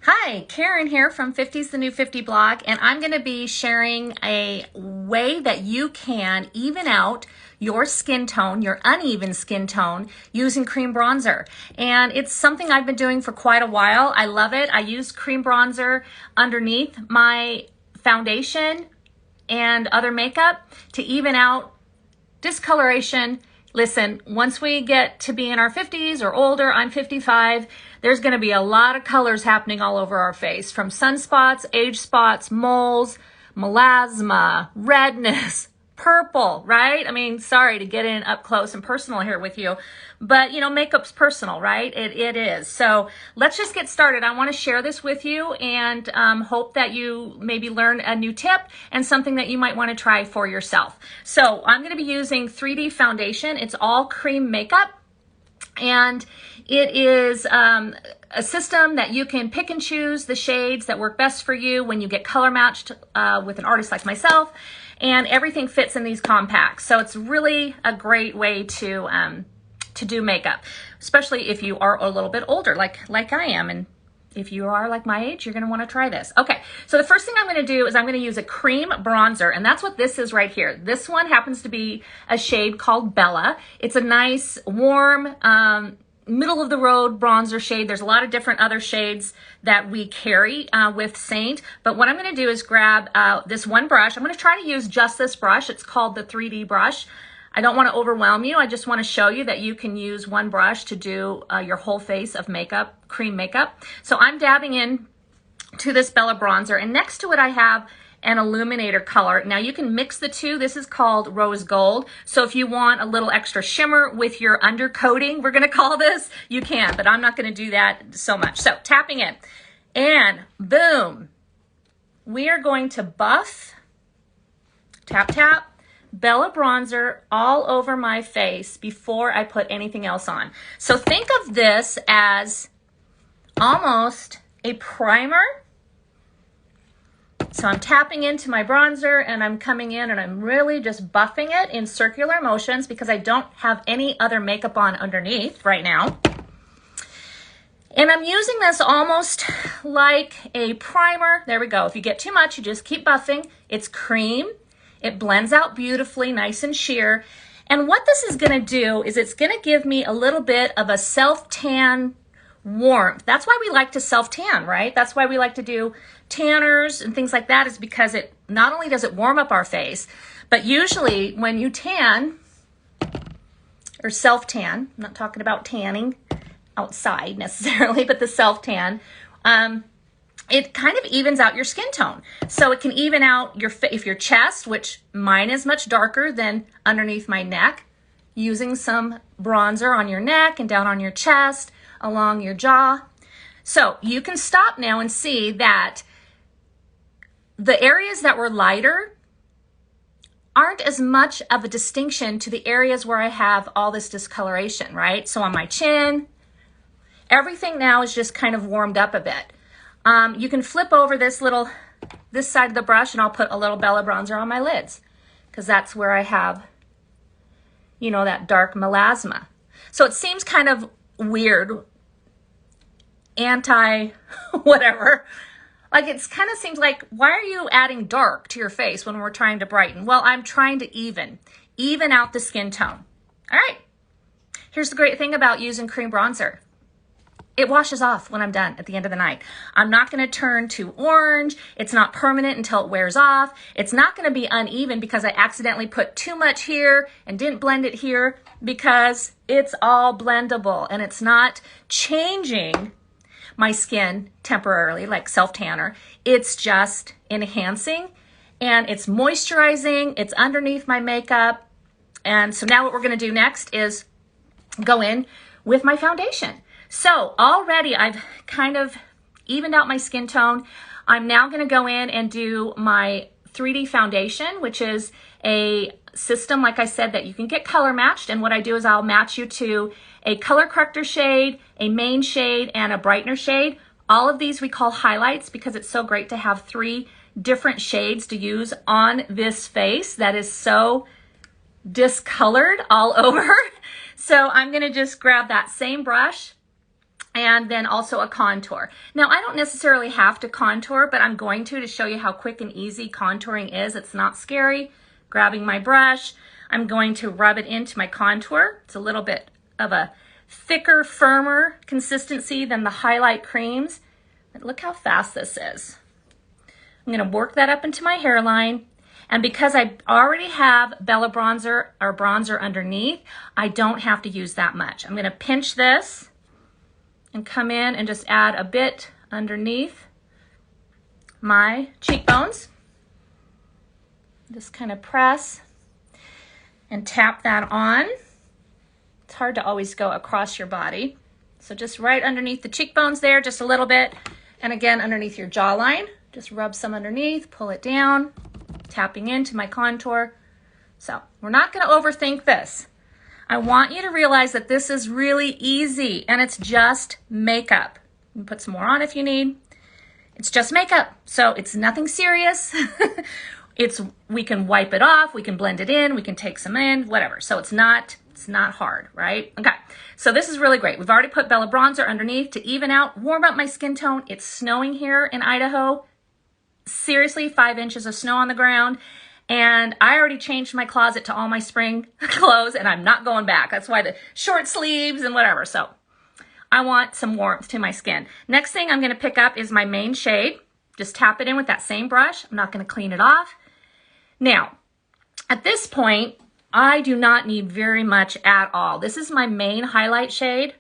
Hi, Karen here from 50's the New 50 blog, and I'm going to be sharing a way that you can even out your skin tone, your uneven skin tone, using cream bronzer. And it's something I've been doing for quite a while. I love it. I use cream bronzer underneath my foundation and other makeup to even out discoloration. Listen, once we get to be in our 50s or older, I'm 55, there's going to be a lot of colors happening all over our face, from sunspots, age spots, moles, melasma, redness, purple, right? I mean, sorry to get in up close and personal here with you, but you know, makeup's personal, right? It is. So let's just get started. I want to share this with you and hope that you maybe learn a new tip and something that you might want to try for yourself. So I'm going to be using 3D foundation. It's all cream makeup, and it is a system that you can pick and choose the shades that work best for you when you get color matched with an artist like myself, and everything fits in these compacts. So it's really a great way to do makeup, especially if you are a little bit older like I am. And if you are like my age, you're going to want to try this. Okay, so the first thing I'm going to do is I'm going to use a cream bronzer, and that's what this is right here. This one happens to be a shade called Bella. It's a nice, warm, middle of the road bronzer shade. There's a lot of different other shades that we carry with Seint, but what I'm going to do is grab this one brush. I'm going to try to use just this brush. It's called the 3D brush. I don't want to overwhelm you. I just want to show you that you can use one brush to do your whole face of makeup, cream makeup. So I'm dabbing in to this Bella bronzer, and next to it I have an illuminator color. Now you can mix the two. This is called rose gold. So if you want a little extra shimmer with your undercoating, we're going to call this, you can, but I'm not going to do that so much. So tapping in, and boom, we are going to buff, tap, tap, Bella bronzer all over my face before I put anything else on. So think of this as almost a primer. So I'm tapping into my bronzer and I'm coming in and I'm really just buffing it in circular motions because I don't have any other makeup on underneath right now. And I'm using this almost like a primer. There we go. If you get too much, you just keep buffing. It's cream. It blends out beautifully, nice and sheer. And what this is going to do is it's going to give me a little bit of a self-tan warmth. That's why we like to self-tan, right? That's why we like to do tanners and things like that, is because it not only does it warm up our face, but usually when you tan or self-tan, I'm not talking about tanning outside necessarily, but the self-tan, it kind of evens out your skin tone. So it can even out your chest, which mine is much darker than underneath my neck, using some bronzer on your neck and down on your chest, along your jaw. So you can stop now and see that the areas that were lighter aren't as much of a distinction to the areas where I have all this discoloration, right? So on my chin, everything now is just kind of warmed up a bit. You can flip over this side of the brush, and I'll put a little Bella bronzer on my lids because that's where I have, you know, that dark melasma. So it seems kind of weird, whatever. Like it kind of seems like, why are you adding dark to your face when we're trying to brighten? Well, I'm trying to even out the skin tone. All right. Here's the great thing about using cream bronzer. It washes off when I'm done at the end of the night. I'm not going to turn to orange. It's not permanent until it wears off. It's not going to be uneven because I accidentally put too much here and didn't blend it here, because it's all blendable and it's not changing my skin temporarily like self-tanner. It's just enhancing and it's moisturizing. It's underneath my makeup. And so now what we're going to do next is go in with my foundation. So already I've kind of evened out my skin tone. I'm now going to go in and do my 3D foundation, which is a system, like I said, that you can get color matched. And what I do is I'll match you to a color corrector shade, a main shade, and a brightener shade. All of these we call highlights because it's so great to have 3 different shades to use on this face that is so discolored all over. So I'm going to just grab that same brush and then also a contour. Now, I don't necessarily have to contour, but I'm going to show you how quick and easy contouring is. It's not scary. Grabbing my brush, I'm going to rub it into my contour. It's a little bit of a thicker, firmer consistency than the highlight creams. But look how fast this is. I'm going to work that up into my hairline. And because I already have Bella Bronzer or bronzer underneath, I don't have to use that much. I'm going to pinch this and come in and just add a bit underneath my cheekbones. Just kind of press and tap that on. It's hard to always go across your body. So just right underneath the cheekbones there, just a little bit. And again, underneath your jawline, just rub some underneath, pull it down, tapping into my contour. So we're not going to overthink this. I want you to realize that this is really easy and it's just makeup. You can put some more on if you need. It's just makeup, so it's nothing serious. We can wipe it off, we can blend it in, we can take some in, whatever. So it's not hard, right? Okay, so this is really great. We've already put Bella Bronzer underneath to even out, warm up my skin tone. It's snowing here in Idaho. Seriously, 5 inches of snow on the ground. And I already changed my closet to all my spring clothes and I'm not going back. That's why the short sleeves and whatever. So I want some warmth to my skin. Next thing I'm going to pick up is my main shade. Just tap it in with that same brush. I'm not going to clean it off. Now, at this point, I do not need very much at all. This is my main highlight shade.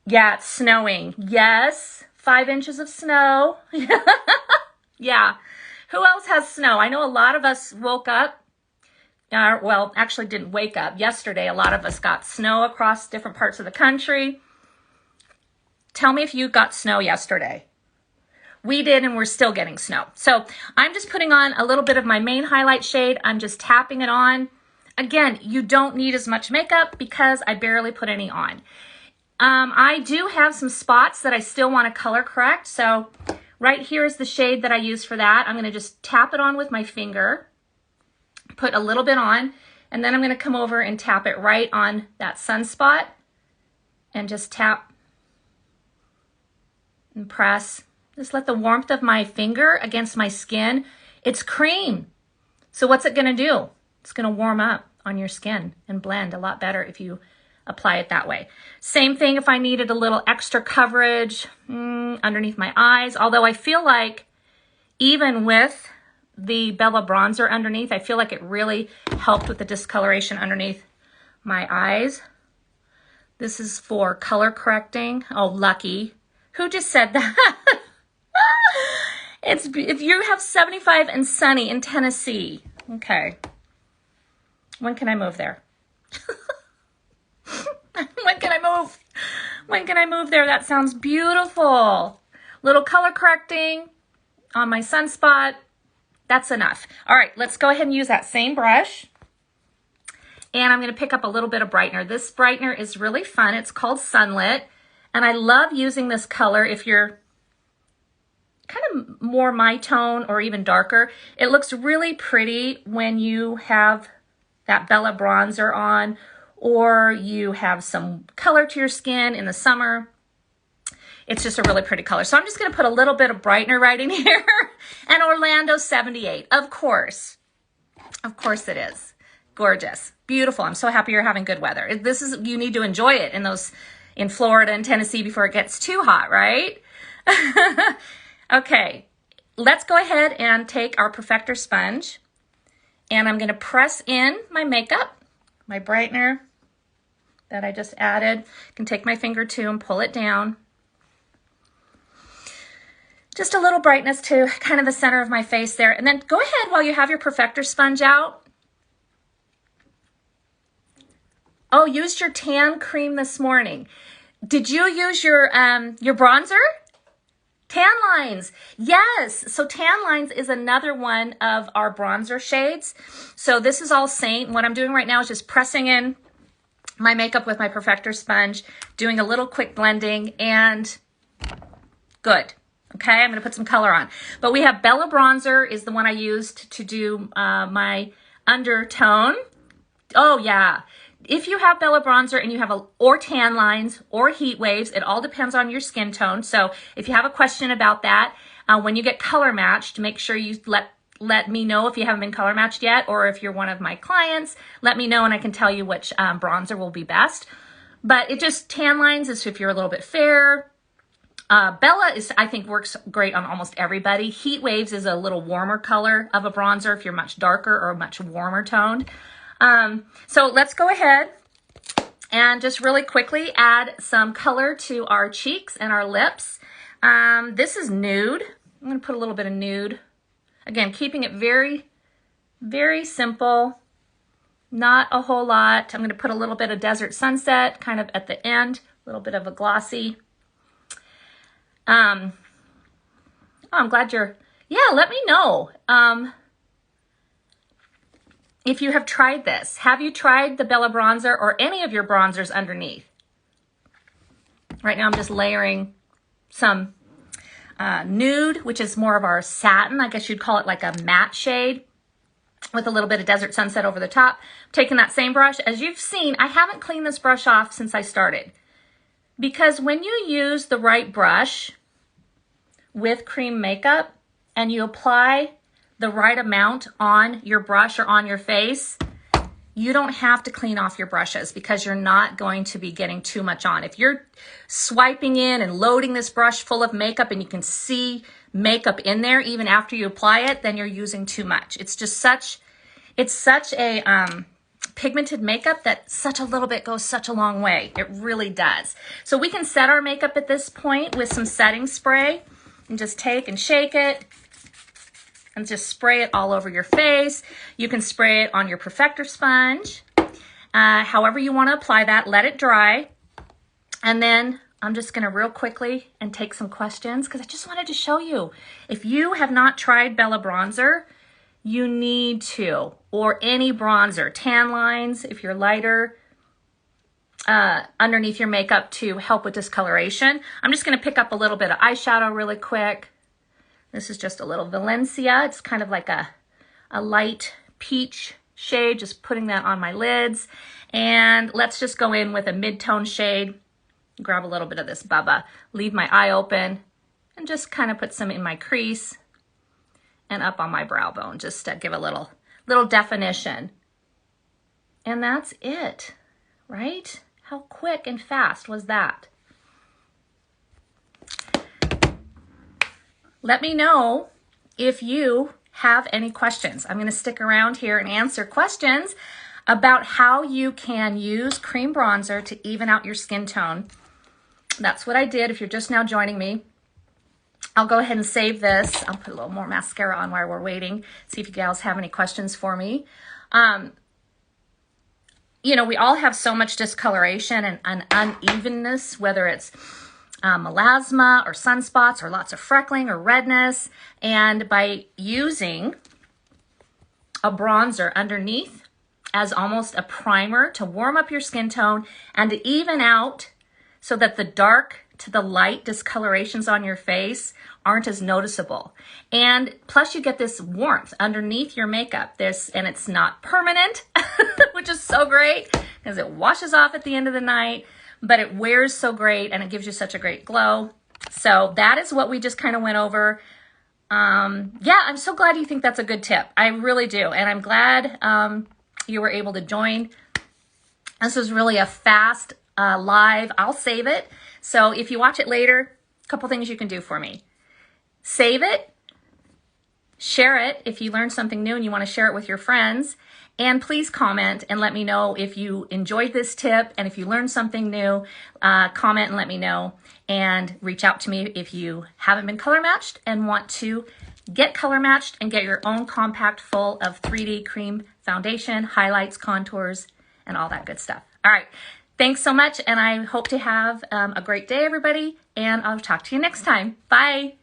Yeah, it's snowing. Yes, 5 inches of snow. Yeah. Who else has snow? I know a lot of us woke up, well, actually didn't wake up. Yesterday, a lot of us got snow across different parts of the country. Tell me if you got snow yesterday. We did, and we're still getting snow. So I'm just putting on a little bit of my main highlight shade. I'm just tapping it on. Again, you don't need as much makeup because I barely put any on. I do have some spots that I still want to color correct. So right here is the shade that I use for that. I'm going to just tap it on with my finger, put a little bit on, and then I'm going to come over and tap it right on that sunspot and just tap and press. Just let the warmth of my finger against my skin. It's cream. So what's it going to do? It's going to warm up on your skin and blend a lot better if you apply it that way. Same thing if I needed a little extra coverage underneath my eyes. Although I feel like even with the Bella Bronzer underneath, I feel like it really helped with the discoloration underneath my eyes. This is for color correcting. Oh, lucky. Who just said that? It's if you have 75 and sunny in Tennessee. Okay. When can I move there? When can I move? When can I move there? That sounds beautiful. Little color correcting on my sunspot. That's enough. All right, let's go ahead and use that same brush. And I'm going to pick up a little bit of brightener. This brightener is really fun. It's called Sunlit. And I love using this color if you're kind of more my tone or even darker. It looks really pretty when you have that Bella Bronzer on, or you have some color to your skin in the summer. It's just a really pretty color. So I'm just going to put a little bit of brightener right in here. And Orlando 78, of course. Of course it is. Gorgeous. Beautiful. I'm so happy you're having good weather. This is, you need to enjoy it in Florida and Tennessee before it gets too hot, right? Okay, let's go ahead and take our Perfector sponge. And I'm going to press in my makeup, my brightener that I just added. I can take my finger too and pull it down. Just a little brightness to kind of the center of my face there. And then go ahead while you have your Perfector sponge out. Oh, used your tan cream this morning. Did you use your bronzer? Tan lines. Yes. So tan lines is another one of our bronzer shades. So this is all Seint. What I'm doing right now is just pressing in my makeup with my Perfector sponge, doing a little quick blending, and good. Okay, I'm going to put some color on. But we have Bella Bronzer is the one I used to do my undertone. Oh, yeah. if you have Bella Bronzer and you have or tan lines or heat waves, it all depends on your skin tone. So if you have a question about that, when you get color matched, make sure you let me know if you haven't been color matched yet, or if you're one of my clients, let me know and I can tell you which bronzer will be best. But it just, tan lines is if you're a little bit fair. Bella I think works great on almost everybody. Heat waves is a little warmer color of a bronzer if you're much darker or much warmer toned. So let's go ahead and just really quickly add some color to our cheeks and our lips. This is nude. I'm going to put a little bit of nude. Again, keeping it very, very simple. Not a whole lot. I'm going to put a little bit of Desert Sunset kind of at the end. A little bit of a glossy. Oh, I'm glad let me know. If you have tried this. Have you tried the Bella Bronzer or any of your bronzers underneath? Right now I'm just layering some nude, which is more of our satin. I guess you'd call it like a matte shade with a little bit of Desert Sunset over the top. I'm taking that same brush. As you've seen, I haven't cleaned this brush off since I started. Because when you use the right brush with cream makeup and you apply the right amount on your brush or on your face, you don't have to clean off your brushes because you're not going to be getting too much on. If you're swiping in and loading this brush full of makeup and you can see makeup in there even after you apply it, then you're using too much. It's just such a pigmented makeup that such a little bit goes such a long way. It really does. So we can set our makeup at this point with some setting spray and just take and shake it and just spray it all over your face. You can spray it on your perfector sponge. However you want to apply that, let it dry. And then I'm just going to real quickly and take some questions because I just wanted to show you. If you have not tried Bella Bronzer, you need to, or any bronzer, tan lines, if you're lighter, underneath your makeup to help with discoloration. I'm just going to pick up a little bit of eyeshadow really quick. This is just a little Valencia. It's kind of like a light peach shade, just putting that on my lids. And let's just go in with a mid-tone shade. Grab a little bit of this Bubba, leave my eye open, and just kind of put some in my crease and up on my brow bone, just to give a little definition. And that's it, right? How quick and fast was that? Let me know if you have any questions. I'm going to stick around here and answer questions about how you can use cream bronzer to even out your skin tone. That's what I did. If you're just now joining me, I'll go ahead and save this. I'll put a little more mascara on while we're waiting. See if you gals have any questions for me. You know, we all have so much discoloration and unevenness, whether it's melasma or sunspots or lots of freckling or redness. And by using a bronzer underneath as almost a primer to warm up your skin tone and to even out so that the dark to the light discolorations on your face aren't as noticeable. And plus you get this warmth underneath your makeup. And it's not permanent, which is so great because it washes off at the end of the night, but it wears so great and it gives you such a great glow. So that is what we just kind of went over. Yeah, I'm so glad you think that's a good tip. I really do. And I'm glad you were able to join. This was really a fast live. I'll save it. So if you watch it later, a couple things you can do for me. Save it, share it if you learned something new and you want to share it with your friends, and please comment and let me know if you enjoyed this tip, and if you learned something new, comment and let me know, and reach out to me if you haven't been color matched and want to get color matched and get your own compact full of 3D cream foundation, highlights, contours, and all that good stuff. All right. Thanks so much, and I hope to have a great day, everybody, and I'll talk to you next time. Bye.